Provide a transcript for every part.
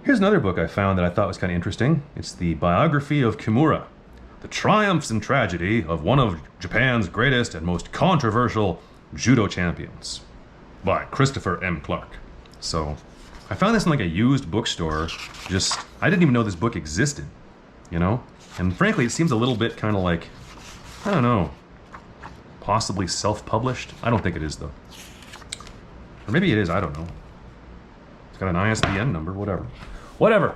Here's another book I found that I thought was kind of interesting. It's the biography of Kimura, the triumphs and tragedy of one of Japan's greatest and most controversial judo champions, by Christopher M. Clark. So I found this in like a used bookstore. I didn't even know this book existed, you know? And frankly, it seems a little bit kind of like, I don't know, possibly self-published. I don't think it is though. Or maybe it is, I don't know. It's got an ISBN number, whatever. Whatever.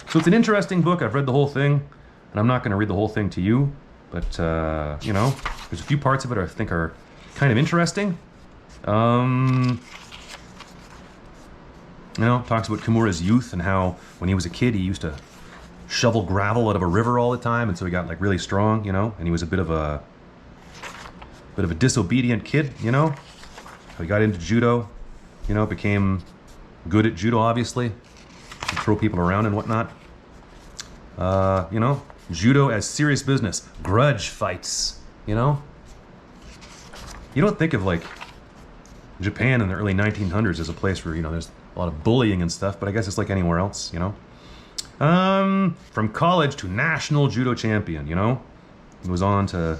So it's an interesting book. I've read the whole thing, and I'm not going to read the whole thing to you, but, you know, there's a few parts of it I think are kind of interesting. You know, talks about Kimura's youth and how when he was a kid he used to shovel gravel out of a river all the time, and so he got like really strong, you know, and he was a bit of a disobedient kid, you know. So he got into judo, you know, became good at judo, obviously, could throw people around and whatnot. You know, judo as serious business, grudge fights, you know. You don't think of like Japan in the early 1900s as a place where, you know, there's a lot of bullying and stuff, but I guess it's like anywhere else, you know. From college to national judo champion, you know. Goes on to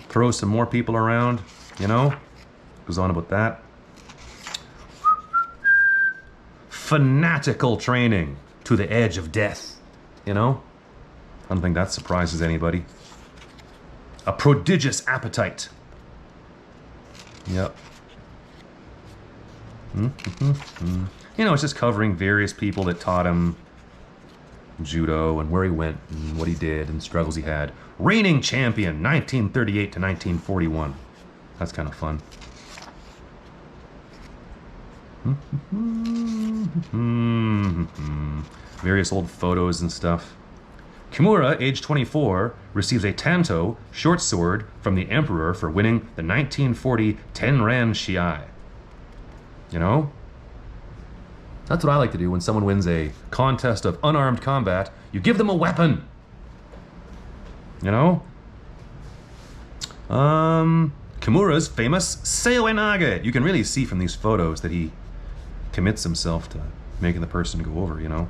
throw some more people around, you know. Goes on about that. Fanatical training to the edge of death, you know. I don't think that surprises anybody. A prodigious appetite. Yep. You know, it's just covering various people that taught him judo and where he went and what he did and struggles he had. Reigning champion, 1938 to 1941. That's kind of fun. Various old photos and stuff. Kimura, age 24, receives a tanto, short sword, from the emperor for winning the 1940 Tenran Shiai. You know? That's what I like to do when someone wins a contest of unarmed combat. You give them a weapon. You know? Kimura's famous Seoinage. You can really see from these photos that he commits himself to making the person go over, you know?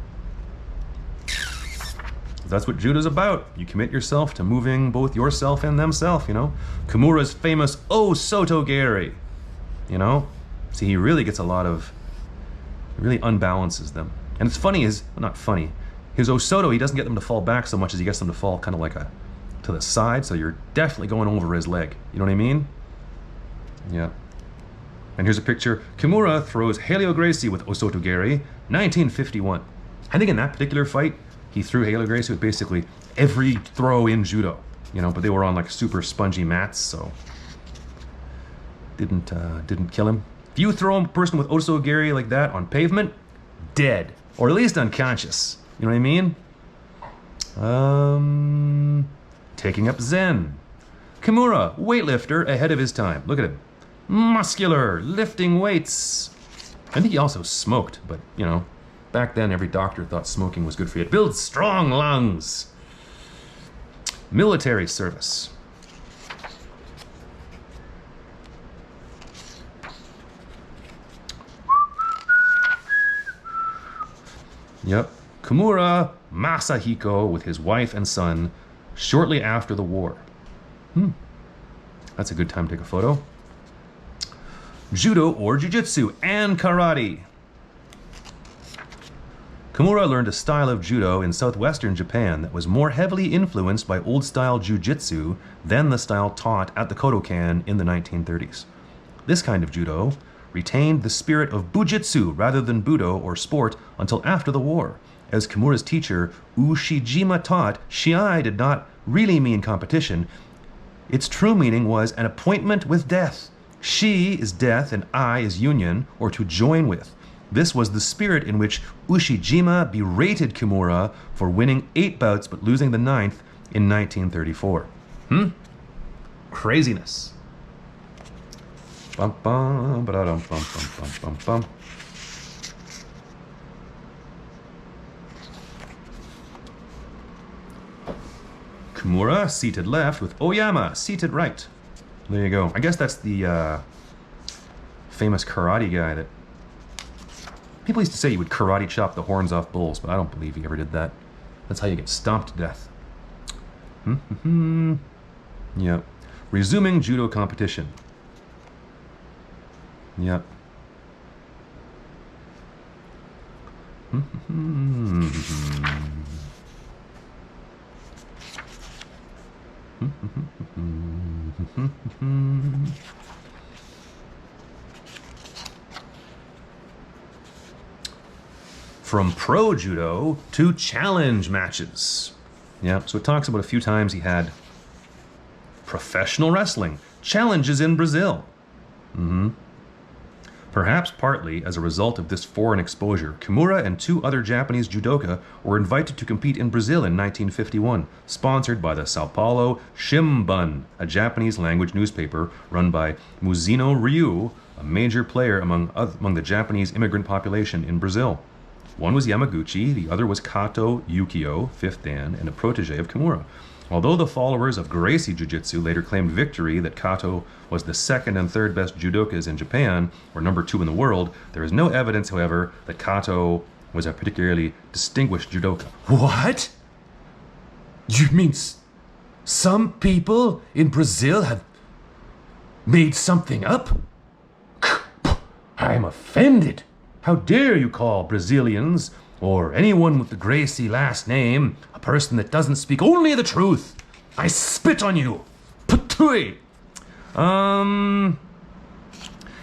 That's what judo's about. You commit yourself to moving both yourself and themself, you know? Kimura's famous O Soto Geri, you know? See, he really gets a lot of, really unbalances them. And it's funny, well, not funny, his O Soto, he doesn't get them to fall back so much as he gets them to fall kind of like to the side, so you're definitely going over his leg. You know what I mean? Yeah. And here's a picture. Kimura throws Helio Gracie with O Soto Geri, 1951. I think in that particular fight, he threw Helio Gracie with basically every throw in judo, you know, but they were on like super spongy mats, so didn't kill him. If you throw a person with O Soto Geri like that on pavement, dead, or at least unconscious. You know what I mean? Taking up Zen. Kimura, weightlifter ahead of his time. Look at him. Muscular, lifting weights. I think he also smoked, but, you know, back then every doctor thought smoking was good for you. It builds strong lungs. Military service. Yep. Kimura Masahiko with his wife and son shortly after the war. That's a good time to take a photo. Judo or jiu-jitsu and karate. Kimura learned a style of judo in southwestern Japan that was more heavily influenced by old-style jiu-jitsu than the style taught at the Kodokan in the 1930s. This kind of judo retained the spirit of bujitsu rather than budo or sport until after the war. As Kimura's teacher Ushijima taught, shiai did not really mean competition. Its true meaning was an appointment with death. Shi is death and I is union, or to join with. This was the spirit in which Ushijima berated Kimura for winning 8 bouts but losing the 9th in 1934. Craziness. Bum bum ba dum bum bum bum bum bum. Kimura seated left with Oyama seated right. There you go. I guess that's the famous karate guy that People used to say you would karate chop the horns off bulls, but I don't believe he ever did that. That's how you get stomped to death. Yep. Resuming judo competition. Yep. From pro judo to challenge matches. Yeah, so it talks about a few times he had professional wrestling, challenges in Brazil. Perhaps partly as a result of this foreign exposure, Kimura and 2 other Japanese judoka were invited to compete in Brazil in 1951, sponsored by the Sao Paulo Shimbun, a Japanese language newspaper run by Muzino Ryu, a major player among the Japanese immigrant population in Brazil. One was Yamaguchi, the other was Kato Yukio, 5th Dan, and a protege of Kimura. Although the followers of Gracie Jiu-Jitsu later claimed victory that Kato was the 2nd and 3rd best judokas in Japan, or number 2 in the world, there is no evidence, however, that Kato was a particularly distinguished judoka. What? You mean some people in Brazil have made something up? I'm offended. How dare you call Brazilians, or anyone with the Gracie last name, a person that doesn't speak only the truth? I spit on you. Patui. In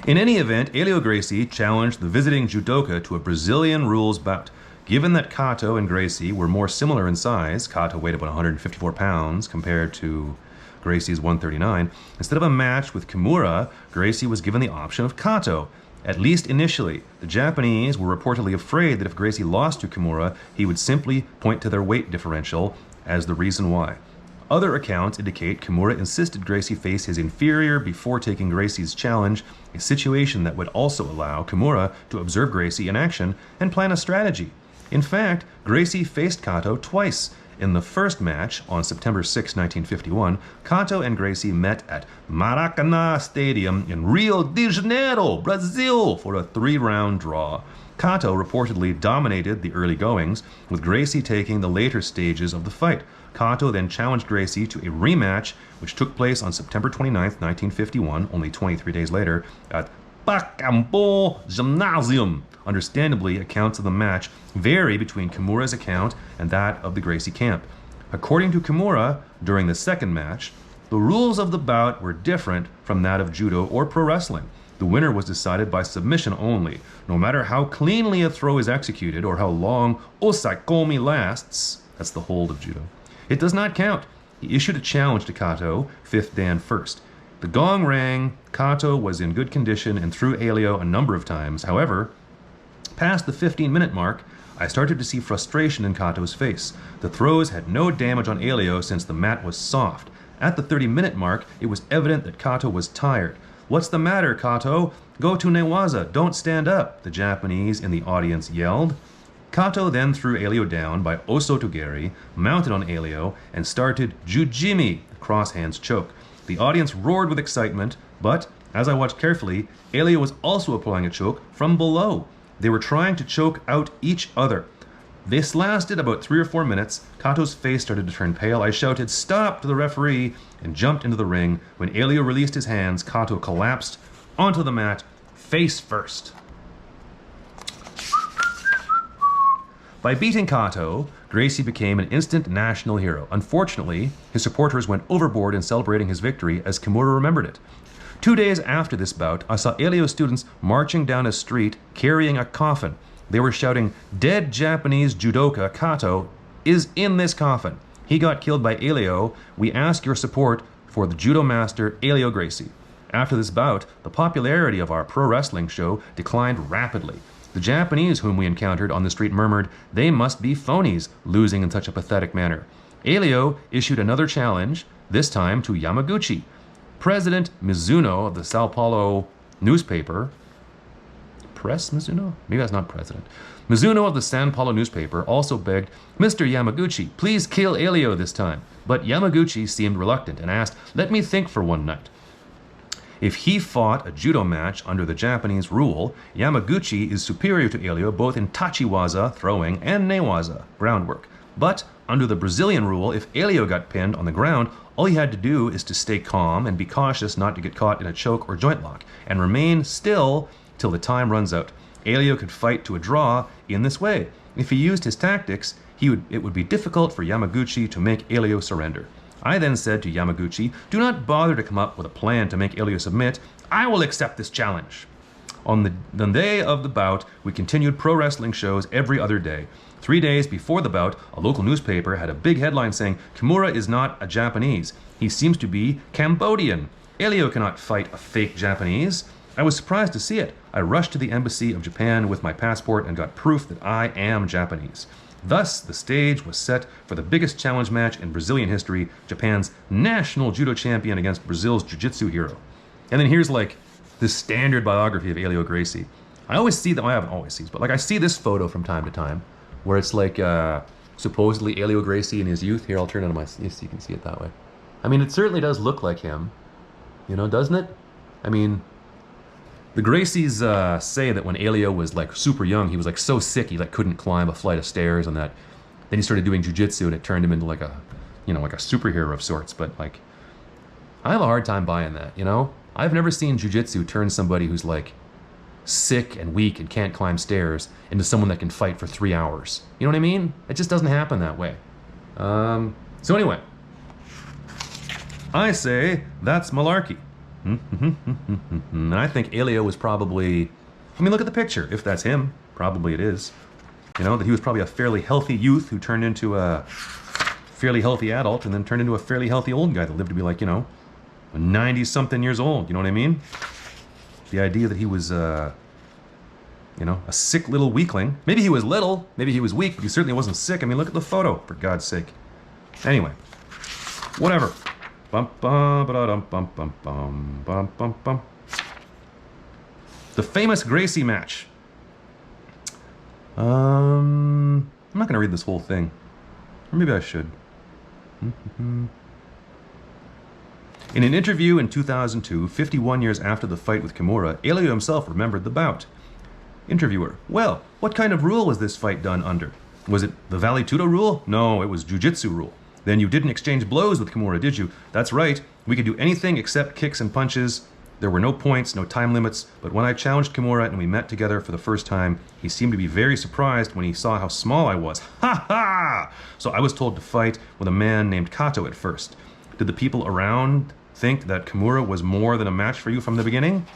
any event, Helio Gracie challenged the visiting judoka to a Brazilian rules bout. Given that Kato and Gracie were more similar in size, Kato weighed about 154 pounds compared to Gracie's 139, instead of a match with Kimura, Gracie was given the option of Kato. At least initially, the Japanese were reportedly afraid that if Gracie lost to Kimura, he would simply point to their weight differential as the reason why. Other accounts indicate Kimura insisted Gracie face his inferior before taking Gracie's challenge, a situation that would also allow Kimura to observe Gracie in action and plan a strategy. In fact, Gracie faced Kato twice. In the first match, on September 6, 1951, Kato and Gracie met at Maracanã Stadium in Rio de Janeiro, Brazil, for a 3-round draw. Kato reportedly dominated the early goings, with Gracie taking the later stages of the fight. Kato then challenged Gracie to a rematch, which took place on September 29, 1951, only 23 days later, at Pacaembu Gymnasium. Understandably, accounts of the match vary between Kimura's account and that of the Gracie camp. According to Kimura, during the second match, the rules of the bout were different from that of judo or pro wrestling. The winner was decided by submission only. No matter how cleanly a throw is executed or how long osaikomi lasts, that's the hold of judo, it does not count. He issued a challenge to Kato, 5th Dan first. The gong rang, Kato was in good condition and threw Helio a number of times. However, past the 15-minute mark, I started to see frustration in Kato's face. The throws had no damage on Helio since the mat was soft. At the 30-minute mark, it was evident that Kato was tired. "What's the matter, Kato? Go to Newaza, don't stand up," the Japanese in the audience yelled. Kato then threw Helio down by osotogari, mounted on Helio, and started jujimi, cross hands choke. The audience roared with excitement, but, as I watched carefully, Helio was also applying a choke from below. They were trying to choke out each other. This lasted about 3 or 4 minutes. Kato's face started to turn pale. I shouted, "Stop!" to the referee and jumped into the ring. When Helio released his hands, Kato collapsed onto the mat, face first. By beating Kato, Gracie became an instant national hero. Unfortunately, his supporters went overboard in celebrating his victory as Kimura remembered it. 2 days after this bout, I saw Helio students marching down a street carrying a coffin. They were shouting, "Dead Japanese judoka Kato is in this coffin. He got killed by Helio. We ask your support for the judo master Helio Gracie." After this bout, the popularity of our pro wrestling show declined rapidly. The Japanese whom we encountered on the street murmured, "They must be phonies, losing in such a pathetic manner." Helio issued another challenge, this time to Yamaguchi. President Mizuno of the Sao Paulo newspaper, Press Mizuno? Maybe that's not president. Mizuno of the Sao Paulo newspaper also begged, "Mr. Yamaguchi, please kill Helio this time." But Yamaguchi seemed reluctant and asked, "Let me think for one night." If he fought a judo match under the Japanese rule, Yamaguchi is superior to Elio both in tachiwaza, throwing, and newaza, groundwork. But under the Brazilian rule, if Elio got pinned on the ground, all he had to do is to stay calm and be cautious not to get caught in a choke or joint lock, and remain still till the time runs out. Elio could fight to a draw in this way. If he used his tactics, it would be difficult for Yamaguchi to make Elio surrender. I then said to Yamaguchi, "Do not bother to come up with a plan to make Elio submit. I will accept this challenge." On the day of the bout, we continued pro wrestling shows every other day. 3 days before the bout, a local newspaper had a big headline saying, "Kimura is not a Japanese. He seems to be Cambodian. Elio cannot fight a fake Japanese." I was surprised to see it. I rushed to the embassy of Japan with my passport and got proof that I am Japanese. Thus, the stage was set for the biggest challenge match in Brazilian history, Japan's national judo champion against Brazil's jiu-jitsu hero. And then here's like the standard biography of Elio Gracie. I always see them, I haven't always seen, but like I see this photo from time to time where it's like supposedly Elio Gracie in his youth. Here, I'll turn it on so you can see it that way. I mean, it certainly does look like him, you know, doesn't it? I mean, the Gracies say that when Elio was like super young, he was like so sick he like couldn't climb a flight of stairs, and that then he started doing jiu-jitsu and it turned him into like a, you know, like a superhero of sorts. But like, I have a hard time buying that, you know? I've never seen jiu-jitsu turn somebody who's like sick and weak and can't climb stairs into someone that can fight for 3 hours. You know what I mean? It just doesn't happen that way. So anyway, I say that's malarkey. And I think Elio was probably, I mean, look at the picture. If that's him, probably it is. You know, that he was probably a fairly healthy youth who turned into a fairly healthy adult and then turned into a fairly healthy old guy that lived to be like, you know, 90-something years old. You know what I mean? The idea that he was, you know, a sick little weakling. Maybe he was little, maybe he was weak, but he certainly wasn't sick. I mean, look at the photo, for God's sake. Anyway, whatever. Bum, bum, ba-da-dum, bum, bum, bum, bum, bum, bum. The famous Gracie match. I'm not going to read this whole thing. Or maybe I should. In an interview in 2002, 51 years after the fight with Kimura, Elio himself remembered the bout. Interviewer: "Well, what kind of rule was this fight done under? Was it the Vale Tudo rule? No, it was Jiu-Jitsu rule. Then you didn't exchange blows with Kimura, did you? That's right. We could do anything except kicks and punches. There were no points, no time limits, but when I challenged Kimura and we met together for the first time, he seemed to be very surprised when he saw how small I was. Ha ha! So I was told to fight with a man named Kato at first. Did the people around think that Kimura was more than a match for you from the beginning?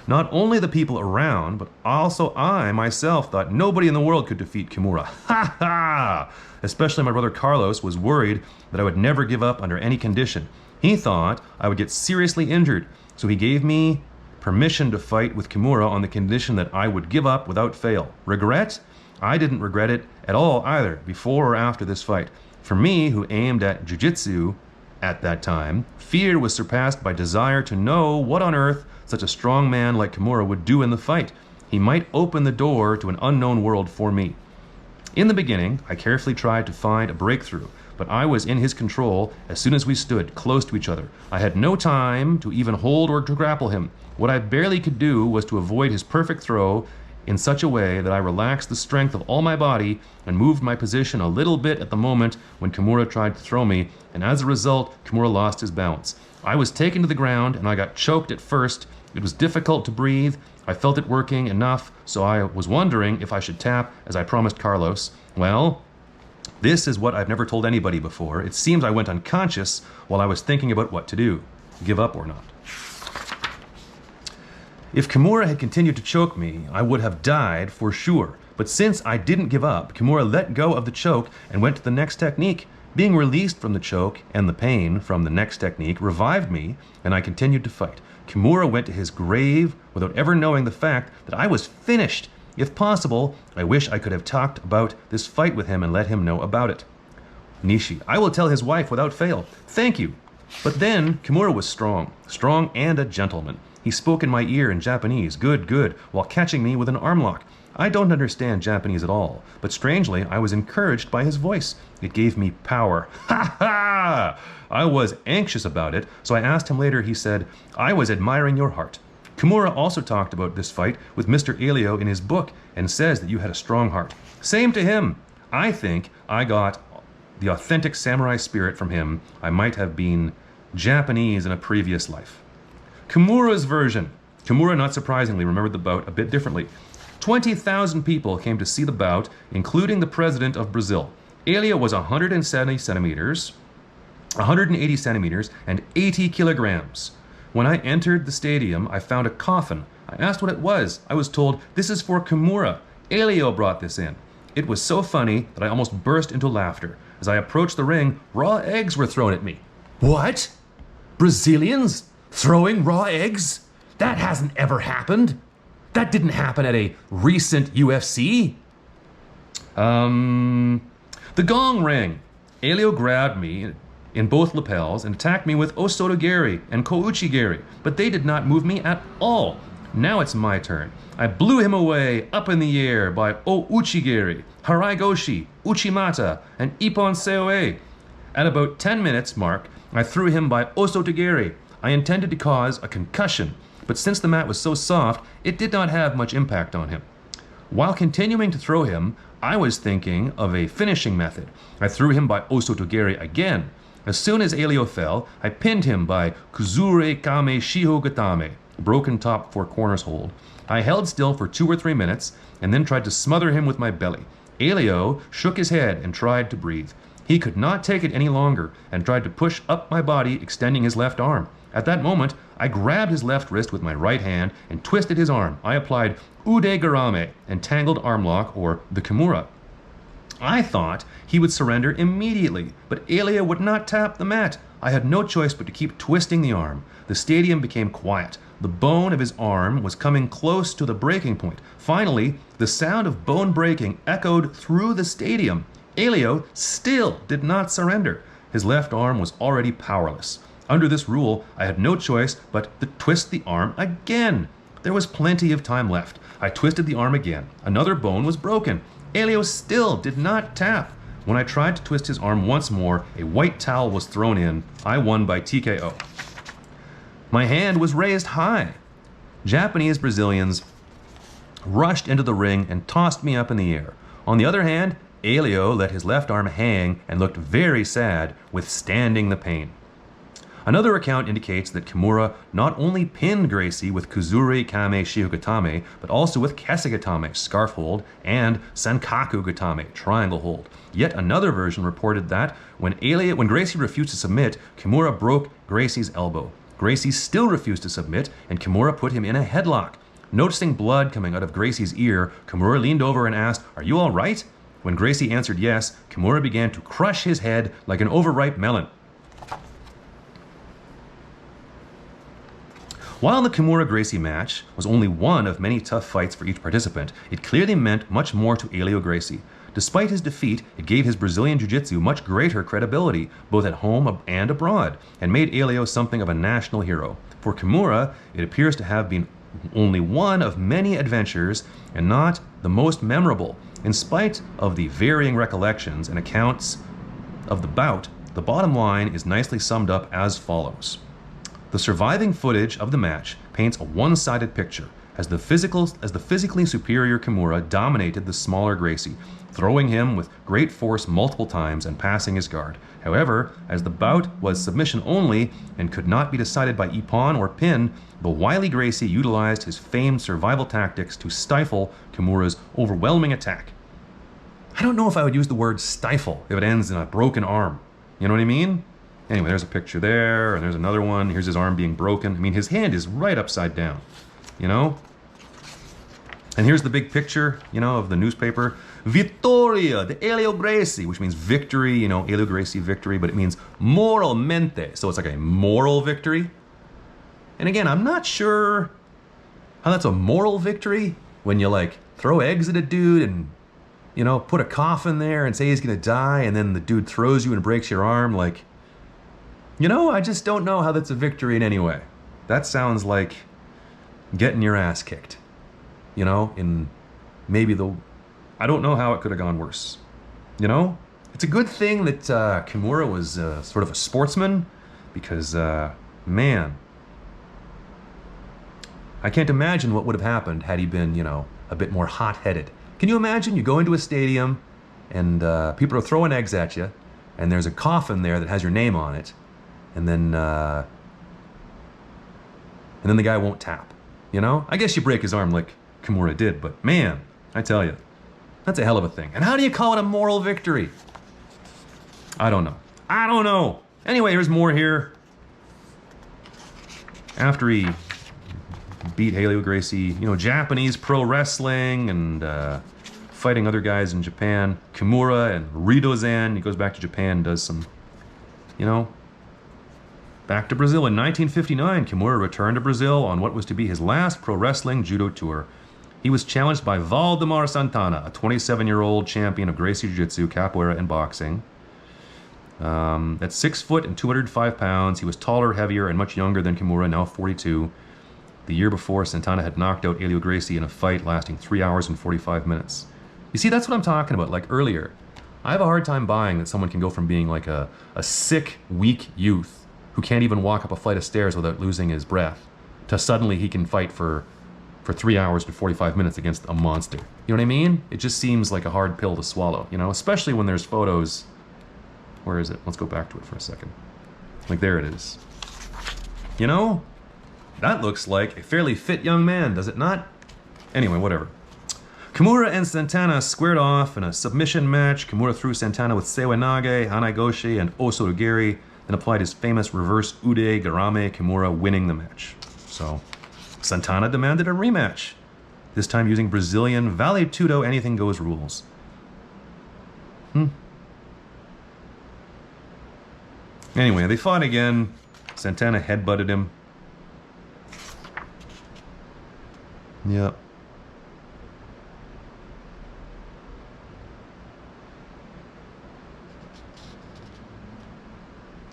Not only the people around, but also I myself thought nobody in the world could defeat Kimura. Ha ha! Especially my brother Carlos was worried that I would never give up under any condition. He thought I would get seriously injured, so he gave me permission to fight with Kimura on the condition that I would give up without fail. Regret? I didn't regret it at all either, before or after this fight. For me, who aimed at jiu-jitsu at that time, fear was surpassed by desire to know what on earth such a strong man like Kimura would do in the fight. He might open the door to an unknown world for me. In the beginning, I carefully tried to find a breakthrough, but I was in his control as soon as we stood close to each other. I had no time to even hold or to grapple him. What I barely could do was to avoid his perfect throw in such a way that I relaxed the strength of all my body and moved my position a little bit at the moment when Kimura tried to throw me, and as a result, Kimura lost his balance. I was taken to the ground and I got choked at first. It was difficult to breathe. I felt it working enough, so I was wondering if I should tap, as I promised Carlos. Well, this is what I've never told anybody before. It seems I went unconscious while I was thinking about what to do, give up or not. If Kimura had continued to choke me, I would have died for sure. But since I didn't give up, Kimura let go of the choke and went to the next technique. Being released from the choke and the pain from the next technique revived me, and I continued to fight. Kimura went to his grave without ever knowing the fact that I was finished. If possible, I wish I could have talked about this fight with him and let him know about it. Nishi: I will tell his wife without fail. Thank you. But then Kimura was strong and a gentleman. He spoke in my ear in Japanese, good, good, while catching me with an armlock. I don't understand Japanese at all, but strangely, I was encouraged by his voice. It gave me power. Ha ha! I was anxious about it, so I asked him later. He said, I was admiring your heart. Kimura also talked about this fight with Mr. Elio in his book and says that you had a strong heart. Same to him. I think I got the authentic samurai spirit from him. I might have been Japanese in a previous life. Kimura's version. Kimura, not surprisingly, remembered the bout a bit differently. 20,000 people came to see the bout, including the president of Brazil. Elio was 180 centimeters, and 80 kilograms. When I entered the stadium, I found a coffin. I asked what it was. I was told, this is for Kimura. Elio brought this in. It was so funny that I almost burst into laughter. As I approached the ring, raw eggs were thrown at me. What? Brazilians throwing raw eggs? That hasn't ever happened. That didn't happen at a recent UFC. The gong rang. Elio grabbed me in both lapels and attacked me with osotogari and kouchigari, but they did not move me at all. Now it's my turn. I blew him away up in the air by ouchigari, haraigoshi, uchimata, and ippon seoe. At about 10 minutes mark, I threw him by osotogari. I intended to cause a concussion, but since the mat was so soft, it did not have much impact on him. While continuing to throw him, I was thinking of a finishing method. I threw him by osotogari again. As soon as Elio fell, I pinned him by kuzure kame shiho gatame, broken top four corners hold. I held still for 2 or 3 minutes and then tried to smother him with my belly. Elio shook his head and tried to breathe. He could not take it any longer and tried to push up my body, extending his left arm. At that moment, I grabbed his left wrist with my right hand and twisted his arm. I applied ude garame and tangled armlock, or the Kimura. I thought he would surrender immediately, but Elio would not tap the mat. I had no choice but to keep twisting the arm. The stadium became quiet. The bone of his arm was coming close to the breaking point. Finally, the sound of bone breaking echoed through the stadium. Elio still did not surrender. His left arm was already powerless. Under this rule, I had no choice but to twist the arm again. There was plenty of time left. I twisted the arm again. Another bone was broken. Elio still did not tap. When I tried to twist his arm once more, a white towel was thrown in. I won by TKO. My hand was raised high. Japanese Brazilians rushed into the ring and tossed me up in the air. On the other hand, Elio let his left arm hang and looked very sad, withstanding the pain. Another account indicates that Kimura not only pinned Gracie with kuzure kame shihogatame, but also with kesegatame, scarf hold, and sankaku gatame, triangle hold. Yet another version reported that when Gracie refused to submit, Kimura broke Gracie's elbow. Gracie still refused to submit, and Kimura put him in a headlock. Noticing blood coming out of Gracie's ear, Kimura leaned over and asked, "Are you all right?" When Gracie answered yes, Kimura began to crush his head like an overripe melon. While the Kimura-Gracie match was only one of many tough fights for each participant, it clearly meant much more to Elio Gracie. Despite his defeat, it gave his Brazilian Jiu-Jitsu much greater credibility, both at home and abroad, and made Elio something of a national hero. For Kimura, it appears to have been only one of many adventures and not the most memorable. In spite of the varying recollections and accounts of the bout, the bottom line is nicely summed up as follows. The surviving footage of the match paints a one-sided picture, as the physically superior Kimura dominated the smaller Gracie, throwing him with great force multiple times and passing his guard. However, as the bout was submission only and could not be decided by ippon or pin, the wily Gracie utilized his famed survival tactics to stifle Kimura's overwhelming attack. I don't know if I would use the word stifle if it ends in a broken arm. You know what I mean? Anyway, there's a picture there, and there's another one. Here's his arm being broken. I mean, his hand is right upside down, you know? And here's the big picture, you know, of the newspaper. Vittoria de Elio Gracie, which means victory, you know, Elio Gracie victory, but it means moralmente. So it's like a moral victory. And again, I'm not sure how that's a moral victory when you, like, throw eggs at a dude and, you know, put a coffin there and say he's gonna die, and then the dude throws you and breaks your arm, like... You know, I just don't know how that's a victory in any way. That sounds like getting your ass kicked, you know, in maybe the... I don't know how it could have gone worse. You know? It's a good thing that Kimura was sort of a sportsman, because, man, I can't imagine what would have happened had he been, you know, a bit more hot-headed. Can you imagine? You go into a stadium and people are throwing eggs at you, and there's a coffin there that has your name on it, and then the guy won't tap. You know? I guess you break his arm like Kimura did, but man, I tell you, that's a hell of a thing. And how do you call it a moral victory? I don't know. I don't know. Anyway, here's more here. After he beat Helio Gracie, you know, Japanese pro wrestling and fighting other guys in Japan, Kimura and Ridozan, he goes back to Japan and does some, you know, back to Brazil. In 1959, Kimura returned to Brazil on what was to be his last pro wrestling judo tour. He was challenged by Valdemar Santana, a 27-year-old champion of Gracie Jiu-Jitsu, capoeira, and boxing. At 6 foot and 205 pounds, he was taller, heavier, and much younger than Kimura, now 42. The year before, Santana had knocked out Helio Gracie in a fight lasting 3 hours and 45 minutes. You see, that's what I'm talking about, like earlier. I have a hard time buying that someone can go from being like a sick, weak youth who can't even walk up a flight of stairs without losing his breath, to suddenly he can fight for 3 hours to 45 minutes against a monster. You know what I mean? It just seems like a hard pill to swallow, you know, especially when there's photos. Where is it? Let's go back to it for a second. Like, there it is. You know? That looks like a fairly fit young man, does it not? Anyway, whatever. Kimura and Santana squared off in a submission match. Kimura threw Santana with Sewenage, Hanagoshi, and Osotogiri, then applied his famous reverse Ude Garame, Kimura winning the match. So, Santana demanded a rematch, this time using Brazilian Vale Tudo anything goes rules. Anyway, they fought again. Santana headbutted him. Yep.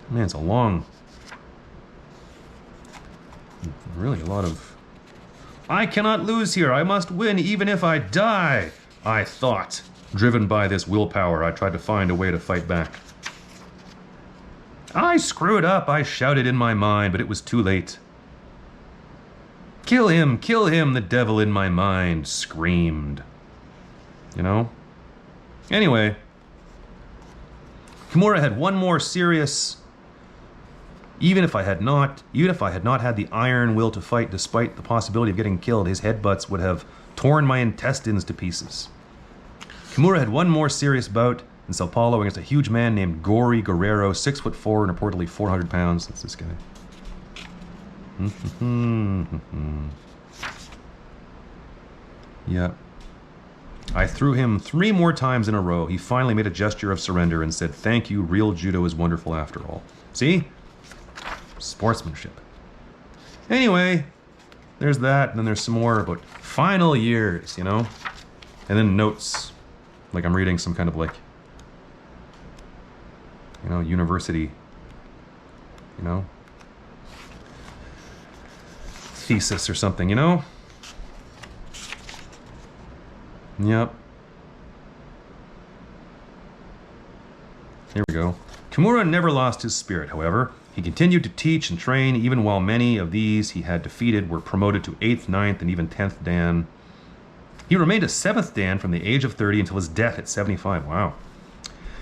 Man, it's a long... Really a lot of... I cannot lose here. I must win even if I die, I thought. Driven by this willpower, I tried to find a way to fight back. I screwed up, I shouted in my mind, but it was too late. Kill him, the devil in my mind screamed. You know? Anyway, Kimura had one more serious... Even if I had not had the iron will to fight despite the possibility of getting killed, his headbutts would have torn my intestines to pieces. Kimura had one more serious bout in Sao Paulo against a huge man named Gori Guerrero, 6'4" and reportedly 400 pounds. That's this guy. Yep. I threw him 3 more times in a row. He finally made a gesture of surrender and said, "Thank you, real judo is wonderful after all." See? Sportsmanship. Anyway, there's that, and then there's some more about final years, you know? And then notes, like I'm reading some kind of like, you know, university, you know, thesis or something, you know? Yep. Here we go. Kimura never lost his spirit, however. He continued to teach and train, even while many of these he had defeated were promoted to 8th, 9th, and even 10th Dan. He remained a 7th Dan from the age of 30 until his death at 75. Wow.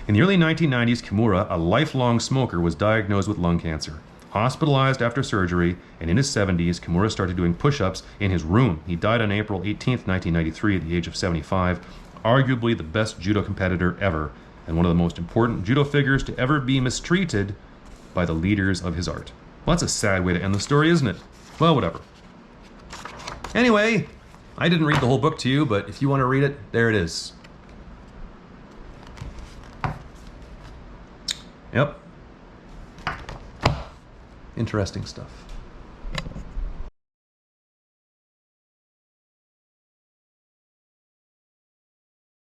In the early 1990s, Kimura, a lifelong smoker, was diagnosed with lung cancer. Hospitalized after surgery, and in his 70s, Kimura started doing push-ups in his room. He died on April 18th, 1993 at the age of 75, arguably the best judo competitor ever, and one of the most important judo figures to ever be mistreated by the leaders of his art. Well, that's a sad way to end the story, isn't it? Well, whatever. Anyway, I didn't read the whole book to you, but if you want to read it, there it is. Yep. Interesting stuff.